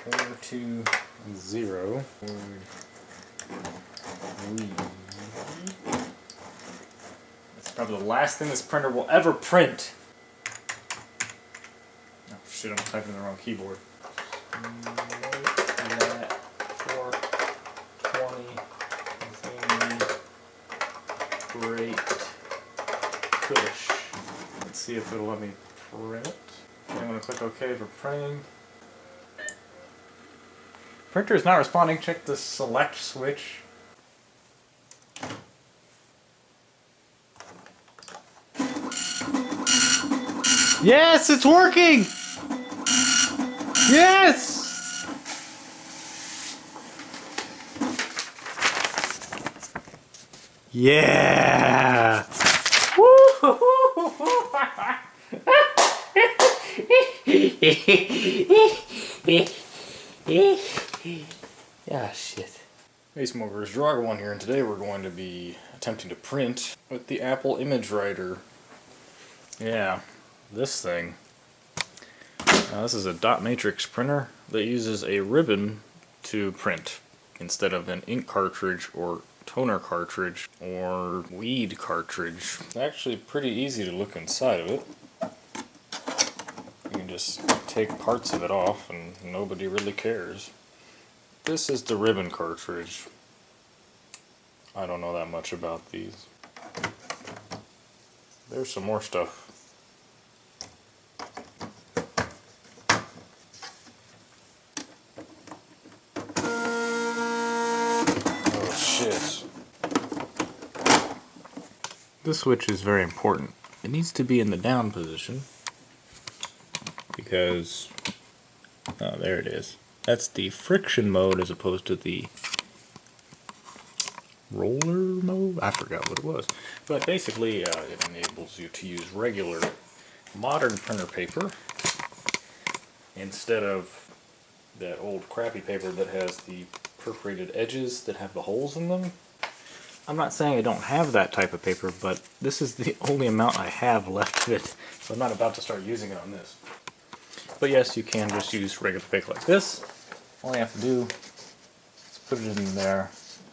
420. That's probably the last thing this printer will ever print. Oh shit, I'm typing the wrong keyboard. That 420 great push. Let's see if it'll let me print it. Okay, I'm going to click OK for printing. Printer is not responding. Check the select switch. Yes, it's working! Yes! Yeah! Woo! Yeah, shit. Hey smokers, Drago1 here, and today we're going to be attempting to print with the Apple ImageWriter. Yeah, this thing. Now this is a dot matrix printer that uses a ribbon to print instead of an ink cartridge or toner cartridge or weed cartridge. It's actually pretty easy to look inside of it. You can just take parts of it off and nobody really cares. This is the ribbon cartridge. I don't know that much about these. There's some more stuff. Oh shit. This switch is very important. It needs to be in the down position because, oh, there it is. That's the friction mode as opposed to the roller mode? I forgot what it was. But basically it enables you to use regular modern printer paper instead of that old crappy paper that has the perforated edges that have the holes in them. I'm not saying I don't have that type of paper, but this is the only amount I have left of it, so I'm not about to start using it on this. But yes, you can just use regular paper like this. All you have to do is put it in there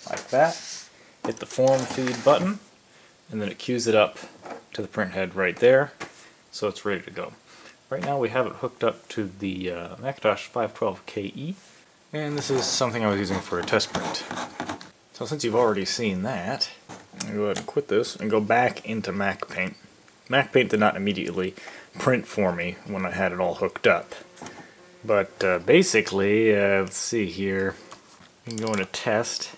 like that, hit the form feed button, and then it queues it up to the print head right there, so it's ready to go. Right now we have it hooked up to the Macintosh 512KE, and this is something I was using for a test print. So since you've already seen that, I'm going to go ahead and quit this and go back into MacPaint. MacPaint did not immediately print for me when I had it all hooked up. But basically, let's see here. You can go into test.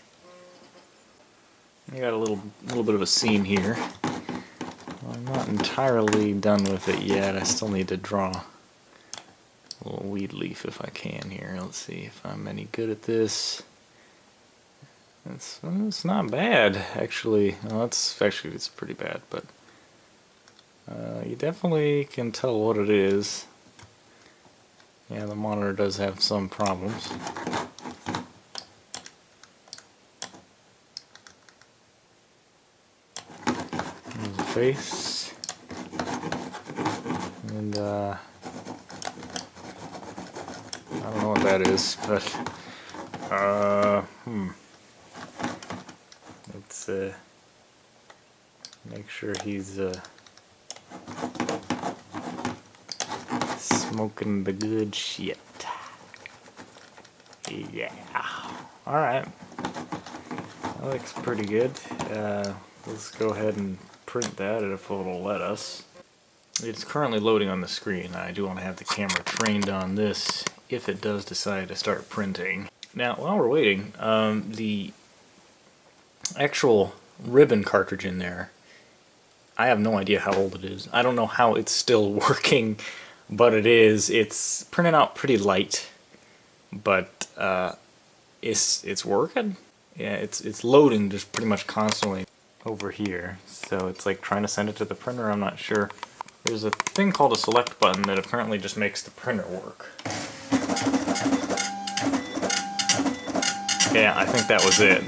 You got a little bit of a seam here. Well, I'm not entirely done with it yet. I still need to draw a little weed leaf if I can here. Let's see if I'm any good at this. It's not bad, actually. Well, it's pretty bad, but you definitely can tell what it is. Yeah, the monitor does have some problems. There's the face. And I don't know what that is, but let's make sure he's smoking the good shit. Yeah. Alright. That looks pretty good. Let's go ahead and print that if it'll let us. It's currently loading on the screen. I do want to have the camera trained on this if it does decide to start printing. Now, while we're waiting, the actual ribbon cartridge in there, I have no idea how old it is. I don't know how it's still working, but it is. It's printing out pretty light, but it's working. Yeah, it's loading just pretty much constantly over here. So it's like trying to send it to the printer. I'm not sure. There's a thing called a select button that apparently just makes the printer work. Yeah, I think that was it.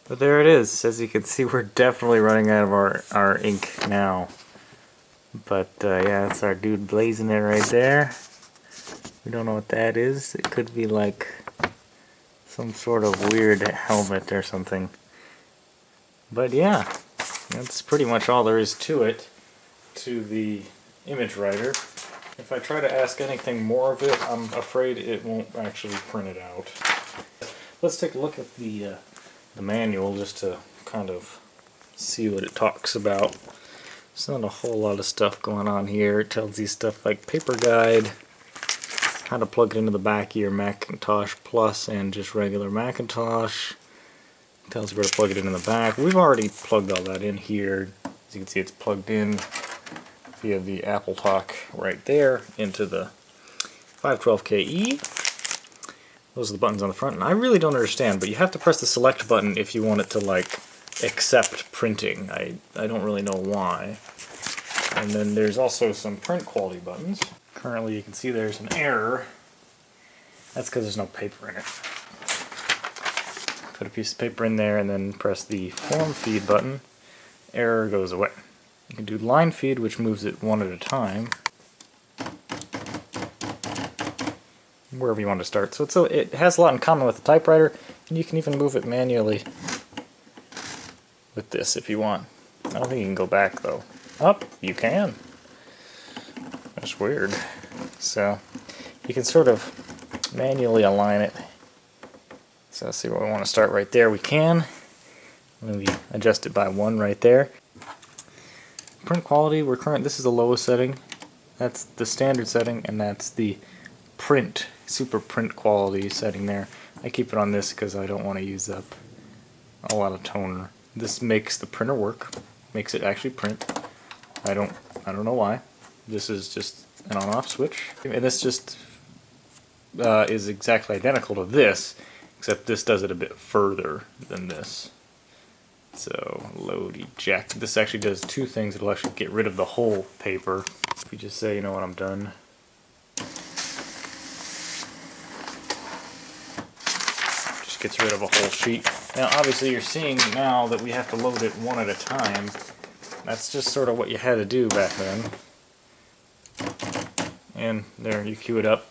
But there it is. As you can see, we're definitely running out of our ink now. But yeah, that's our dude blazing it right there. We don't know what that is. It could be like some sort of weird helmet or something. But yeah, that's pretty much all there is to it, to the image writer. If I try to ask anything more of it, I'm afraid it won't actually print it out. Let's take a look at the manual just to kind of see what it talks about. There's not a whole lot of stuff going on here. It tells you stuff like paper guide, how to plug it into the back of your Macintosh Plus and just regular Macintosh. It tells you where to plug it in the back. We've already plugged all that in here. As you can see, it's plugged in via the Apple Talk right there into the 512KE. Those are the buttons on the front, and I really don't understand, but you have to press the select button if you want it to like accept printing. I don't really know why. And then there's also some print quality buttons. Currently you can see there's an error. That's because there's no paper in it. Put a piece of paper in there and then press the form feed button. Error goes away. You can do line feed, which moves it one at a time, wherever you want to start. So it has a lot in common with the typewriter, and you can even move it manually with this if you want. I don't think you can go back though. Up, you can. That's weird. So you can sort of manually align it. So let's see where we want to start right there. We can. Maybe adjust it by 1 right there. Print quality, this is the lowest setting. That's the standard setting, and that's the print, super print quality setting there. I keep it on this because I don't want to use up a lot of toner. This makes the printer work, makes it actually print. I don't know why. This is just an on-off switch, and this just is exactly identical to this, except this does it a bit further than this. So load eject. This actually does 2 things. It'll actually get rid of the whole paper. If you just say, you know what, I'm done. Just gets rid of a whole sheet. Now obviously you're seeing now that we have to load it one at a time. That's just sort of what you had to do back then. And there, you cue it up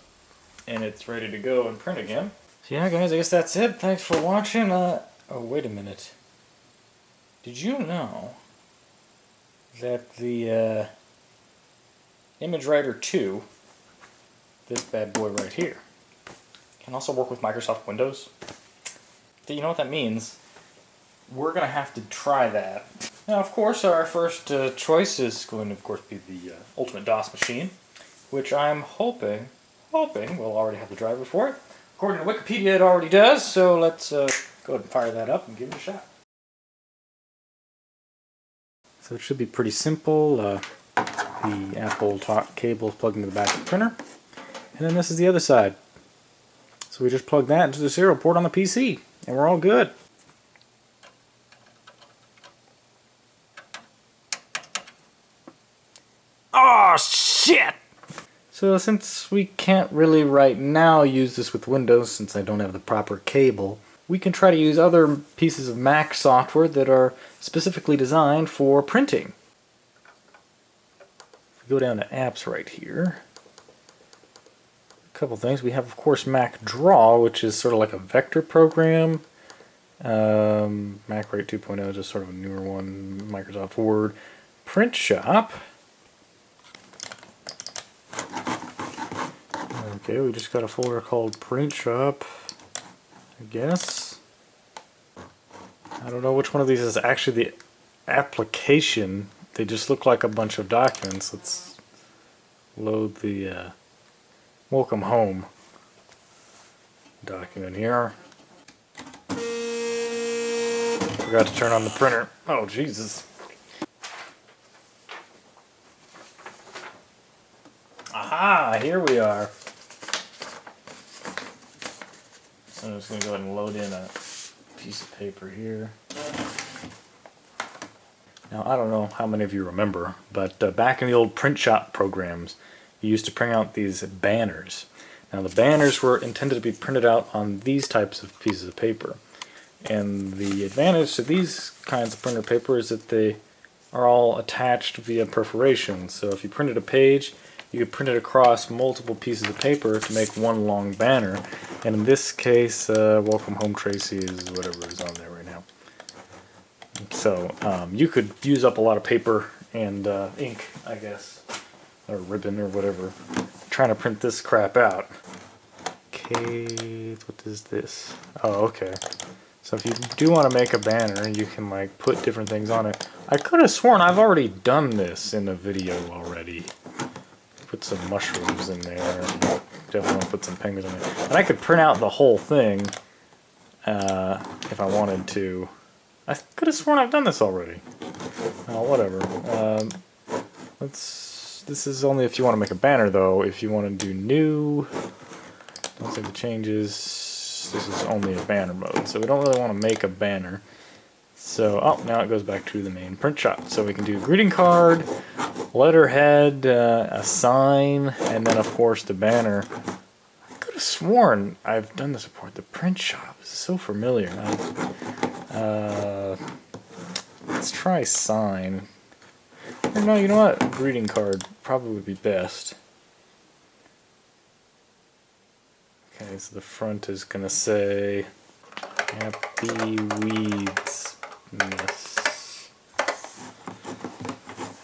and it's ready to go and print again. So yeah guys, I guess that's it. Thanks for watching. Oh wait a minute. Did you know that the ImageWriter II, this bad boy right here, can also work with Microsoft Windows? Do you know what that means? We're going to have to try that. Now, of course, our first choice is going to, of course, be the Ultimate DOS machine, which I'm hoping we'll already have the driver for it. According to Wikipedia, it already does, so let's go ahead and fire that up and give it a shot. So it should be pretty simple. The Apple Talk cable is plugged into the back of the printer. And then this is the other side. So we just plug that into the serial port on the PC, and we're all good. Oh shit! So since we can't really right now use this with Windows, since I don't have the proper cable, we can try to use other pieces of Mac software that are specifically designed for printing. If we go down to apps right here, a couple things. We have, of course, Mac Draw, which is sort of like a vector program. MacWriter 2.0 is just sort of a newer one. Microsoft Word. Print Shop. Okay, we just got a folder called Print Shop, I guess. I don't know which one of these is actually the application. They just look like a bunch of documents. Let's load the Welcome Home document here. Forgot to turn on the printer. Oh, Jesus. Aha, here we are. So I'm just going to go ahead and load in a piece of paper here. Now, I don't know how many of you remember, but back in the old print shop programs, you used to print out these banners. Now, the banners were intended to be printed out on these types of pieces of paper. And the advantage to these kinds of printer paper is that they are all attached via perforation. So if you printed a page, you could print it across multiple pieces of paper to make one long banner. And in this case, Welcome Home Tracy is whatever is on there right now. So you could use up a lot of paper and ink, I guess, or ribbon or whatever, trying to print this crap out. Okay, what is this? Oh, okay. So if you do want to make a banner, you can like put different things on it. I could have sworn I've already done this in a video already. Put some mushrooms in there. Definitely want to put some penguins in there. And I could print out the whole thing if I wanted to. I could have sworn I've done this already. Oh, whatever. This is only if you want to make a banner, though. If you want to do new, don't save the changes. This is only a banner mode, so we don't really want to make a banner. So, oh, now it goes back to the main print shop. So we can do greeting card, letterhead, a sign, and then of course the banner. I could have sworn I've done this before. The print shop is so familiar. Let's try sign. Or no, you know what? Greeting card probably would be best. Okay, so the front is gonna say Happy Weeds. Yes.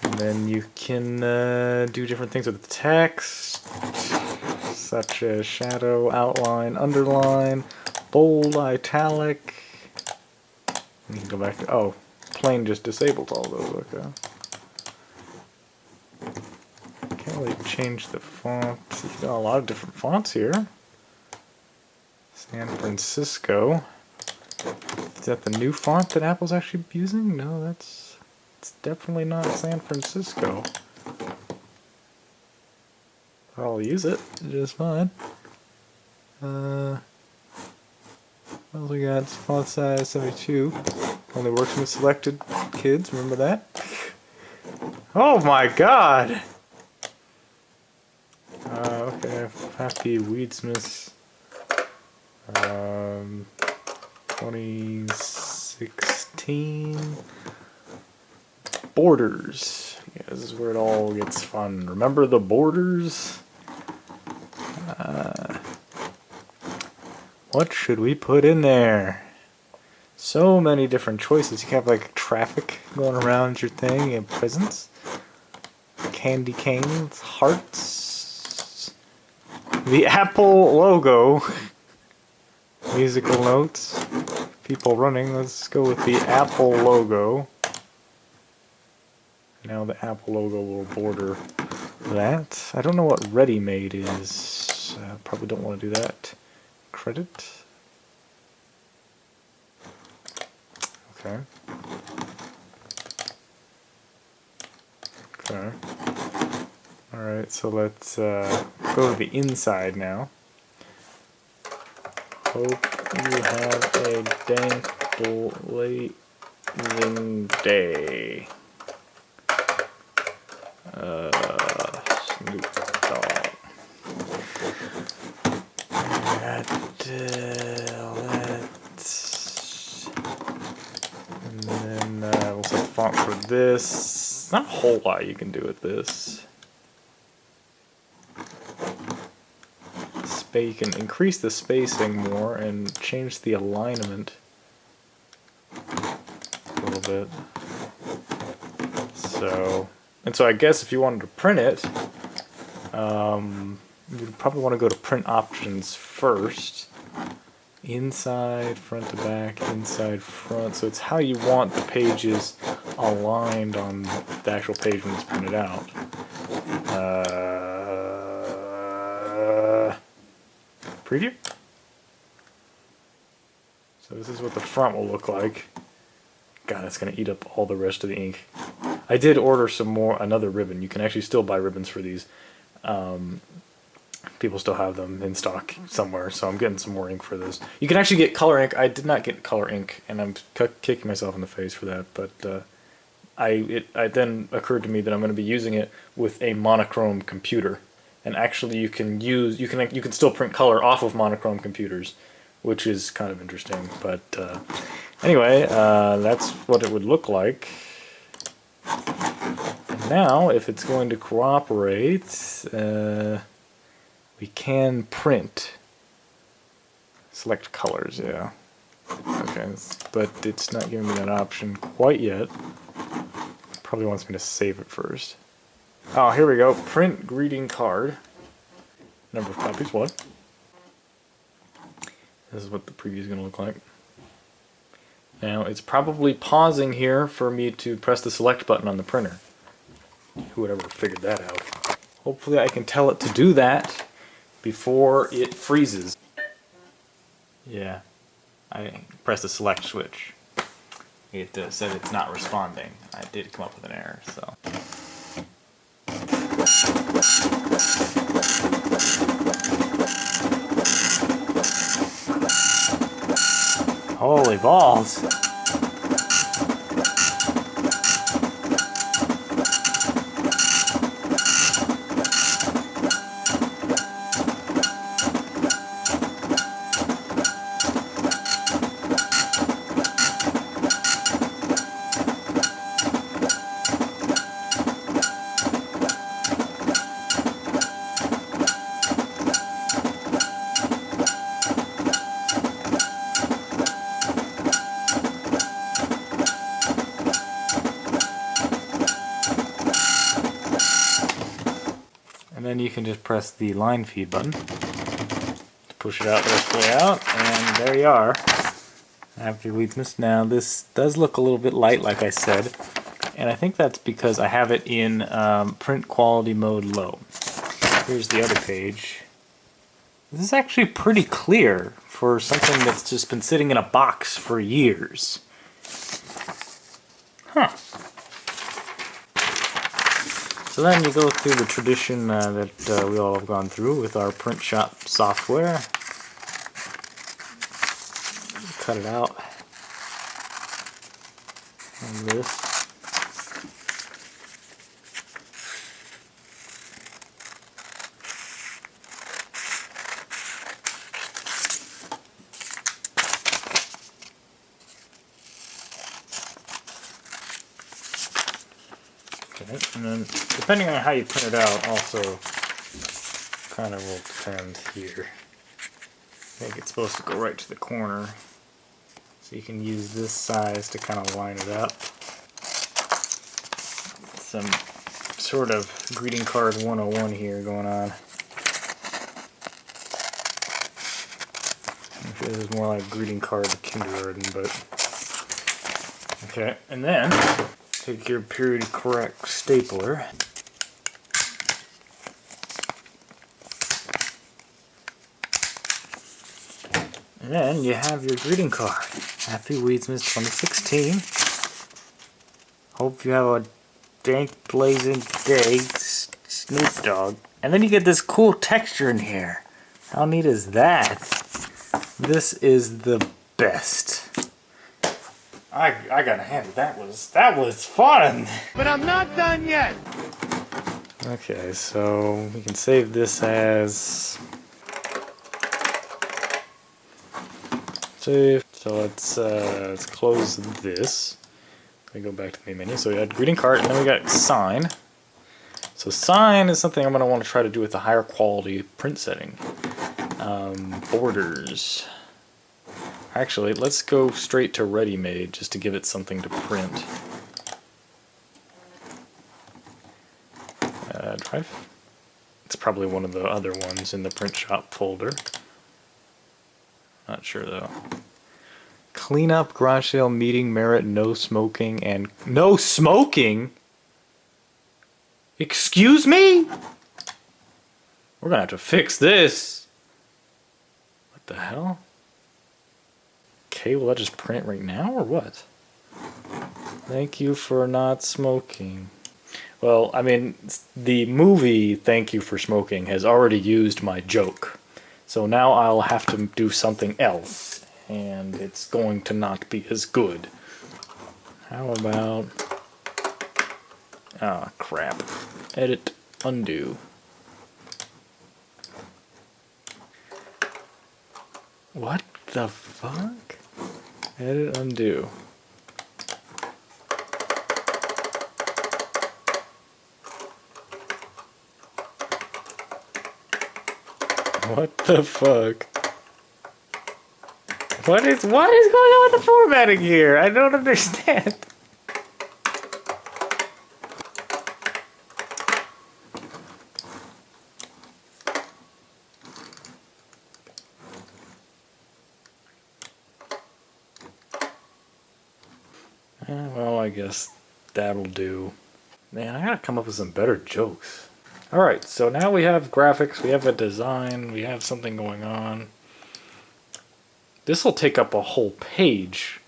And then you can do different things with the text, such as shadow, outline, underline, bold, italic. And you can go back to, oh, plain just disabled all those, okay. Can't really change the font. You've got a lot of different fonts here. San Francisco. Is that the new font that Apple's actually using? No, it's definitely not San Francisco. I'll use it just fine. What else we got? Font size 72. Only works with selected kids, remember that? Oh my god! Okay, Happy Weedsmiths. 2016 borders. Yeah, this is where it all gets fun. Remember the borders? What should we put in there? So many different choices. You can have like traffic going around your thing and presents, candy canes, hearts, the Apple logo. Musical notes, people running. Let's go with the Apple logo. Now the Apple logo will border that. I don't know what ready-made is. Probably don't want to do that. Credit. Okay. Okay. Alright, so let's go to the inside now. Hope you have a dank blazing day. Snoop Dogg. And then we'll set the font for this. Not a whole lot you can do with this. You can increase the spacing more and change the alignment a little bit. So I guess if you wanted to print it, you'd probably want to go to print options first. Inside, front to back, inside, front. So it's how you want the pages aligned on the actual page when it's printed out. Preview. So this is what the front will look like. God, it's going to eat up all the rest of the ink. I did order another ribbon. You can actually still buy ribbons for these. People still have them in stock somewhere, so I'm getting some more ink for this. You can actually get color ink. I did not get color ink, and I'm kicking myself in the face for that, but it then occurred to me that I'm going to be using it with a monochrome computer. And actually, you can still print color off of monochrome computers. which is kind of interesting. But anyway, that's what it would look like. And now, if it's going to cooperate, we can print. Select colors, yeah. Okay, but it's not giving me that option quite yet. Probably wants me to save it first. Oh, here we go. Print greeting card. Number of copies, 1. This is what the preview is going to look like. Now, it's probably pausing here for me to press the select button on the printer. Who would ever figured that out? Hopefully I can tell it to do that before it freezes. Yeah, I pressed the select switch. It said it's not responding. I did come up with an error, so. Holy balls! And then you can just press the line feed button to push it out the rest of the way out, and there you are. After weakness. Now this does look a little bit light, like I said, and I think that's because I have it in print quality mode low. Here's the other page. This is actually pretty clear for something that's just been sitting in a box for years. Huh. So then you go through the tradition that we all have gone through with our print shop software. Cut it out. And this. Okay, and then depending on how you print it out also kind of will depend here. I think it's supposed to go right to the corner. So you can use this size to kind of line it up. Some sort of greeting card 101 here going on. This is more like greeting card kindergarten, but okay. And then take your period correct stapler. And then you have your greeting card. Happy Weedsmas 2016. Hope you have a dank blazing day, Snoop Dogg. And then you get this cool texture in here. How neat is that? This is the best. I gotta hand it. That was fun. But I'm not done yet. Okay, so we can save this as save. So let's close this. We go back to the main menu. So we had greeting card, and then we got sign. So sign is something I'm going to want to try to do with a higher quality print setting. Borders. Actually, let's go straight to ready-made just to give it something to print. Drive. It's probably one of the other ones in the print shop folder. Not sure though. Cleanup, garage sale, meeting, merit, no smoking, and no smoking? Excuse me? We're gonna have to fix this. What the hell? Okay, will that just print right now or what? Thank you for not smoking. Well, I mean, the movie Thank You for Smoking has already used my joke. So now I'll have to do something else, and it's going to not be as good. How about... ah, crap. Edit, undo. What the fuck? Edit, undo. What the fuck? What is going on with the formatting here? I don't understand. Well, I guess that'll do. Man, I gotta come up with some better jokes. Alright, so now we have graphics, we have a design, we have something going on. This will take up a whole page,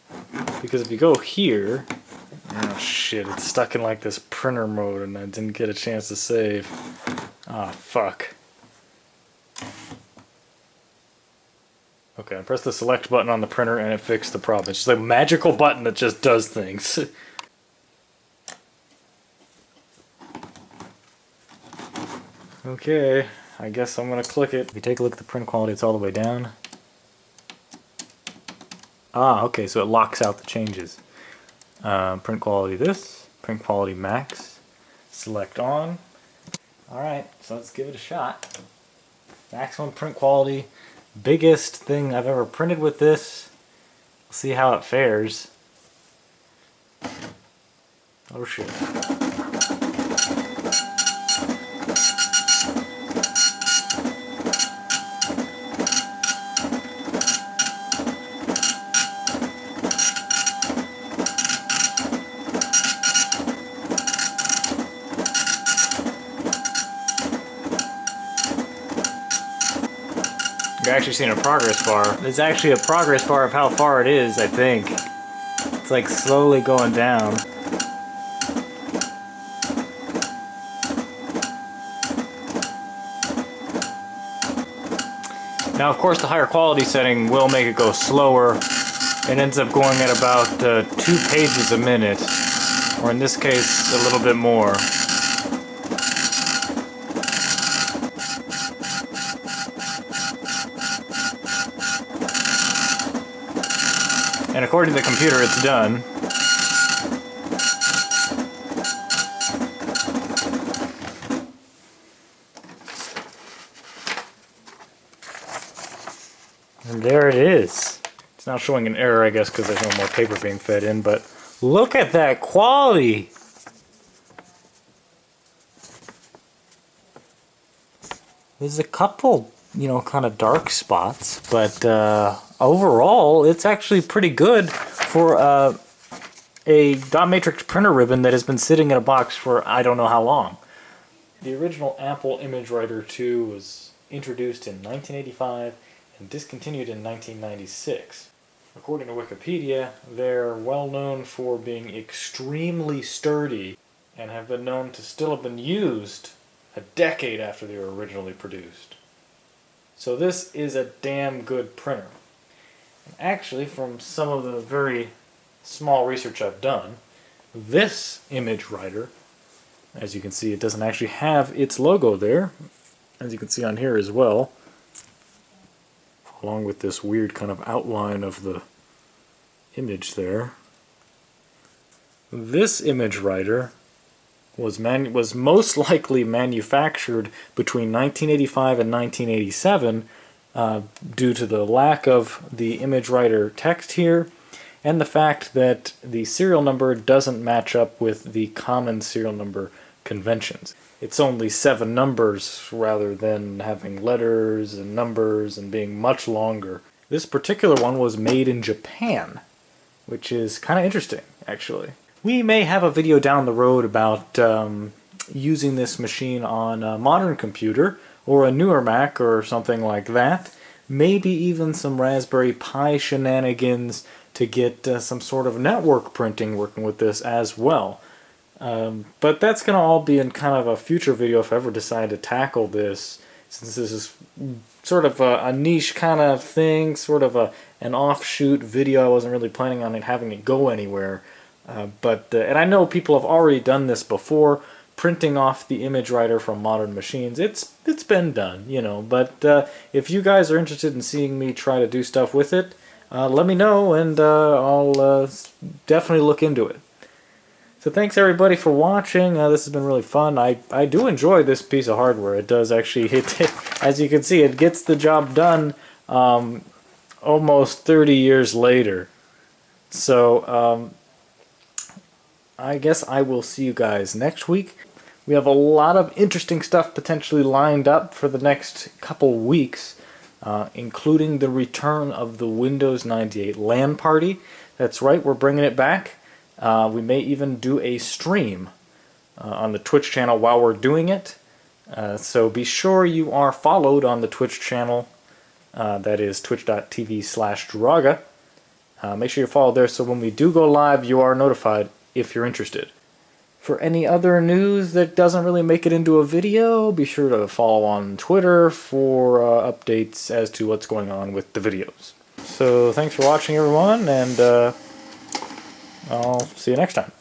because if you go here, oh shit, it's stuck in like this printer mode and I didn't get a chance to save. Ah, fuck. Okay, I pressed the select button on the printer and it fixed the problem. It's just a magical button that just does things. Okay, I guess I'm gonna click it. If you take a look at the print quality, it's all the way down. Ah, okay, so it locks out the changes. Print quality this, print quality max, select on. Alright, so let's give it a shot. Maximum print quality, biggest thing I've ever printed with this. We'll see how it fares. Oh shit. You're actually seeing a progress bar. There's actually a progress bar of how far it is, I think. It's like slowly going down. Now, of course, the higher quality setting will make it go slower. It ends up going at about 2 pages a minute, or in this case, a little bit more. And according to the computer, it's done. And there it is. It's now showing an error, I guess, because there's no more paper being fed in, but look at that quality! There's a couple, you know, kind of dark spots, but overall, it's actually pretty good for a dot matrix printer ribbon that has been sitting in a box for I don't know how long. The original Apple ImageWriter II was introduced in 1985 and discontinued in 1996. According to Wikipedia, they're well known for being extremely sturdy and have been known to still have been used a decade after they were originally produced. So this is a damn good printer. And actually, from some of the very small research I've done, this ImageWriter, as you can see, it doesn't actually have its logo there, as you can see on here as well, along with this weird kind of outline of the image there. This ImageWriter was most likely manufactured between 1985 and 1987 due to the lack of the ImageWriter text here and the fact that the serial number doesn't match up with the common serial number conventions. It's only 7 numbers rather than having letters and numbers and being much longer. This particular one was made in Japan, which is kind of interesting, actually. We may have a video down the road about using this machine on a modern computer or a newer Mac or something like that. Maybe even some Raspberry Pi shenanigans to get some sort of network printing working with this as well. But that's going to all be in kind of a future video if I ever decide to tackle this, since this is sort of a niche kind of thing, sort of an offshoot video. I wasn't really planning on it having it go anywhere. And I know people have already done this before, printing off the ImageWriter from modern machines. It's been done, you know. But if you guys are interested in seeing me try to do stuff with it, let me know, and I'll definitely look into it. So thanks everybody for watching. This has been really fun. I do enjoy this piece of hardware. It does actually hit, as you can see, it gets the job done almost 30 years later. So I guess I will see you guys next week. We have a lot of interesting stuff potentially lined up for the next couple weeks, including the return of the Windows 98 LAN party. That's right, we're bringing it back. We may even do a stream on the Twitch channel while we're doing it. So be sure you are followed on the Twitch channel. That is twitch.tv/Draga. Make sure you're followed there so when we do go live, you are notified if you're interested. For any other news that doesn't really make it into a video, be sure to follow on Twitter for updates as to what's going on with the videos. So thanks for watching, everyone, and I'll see you next time.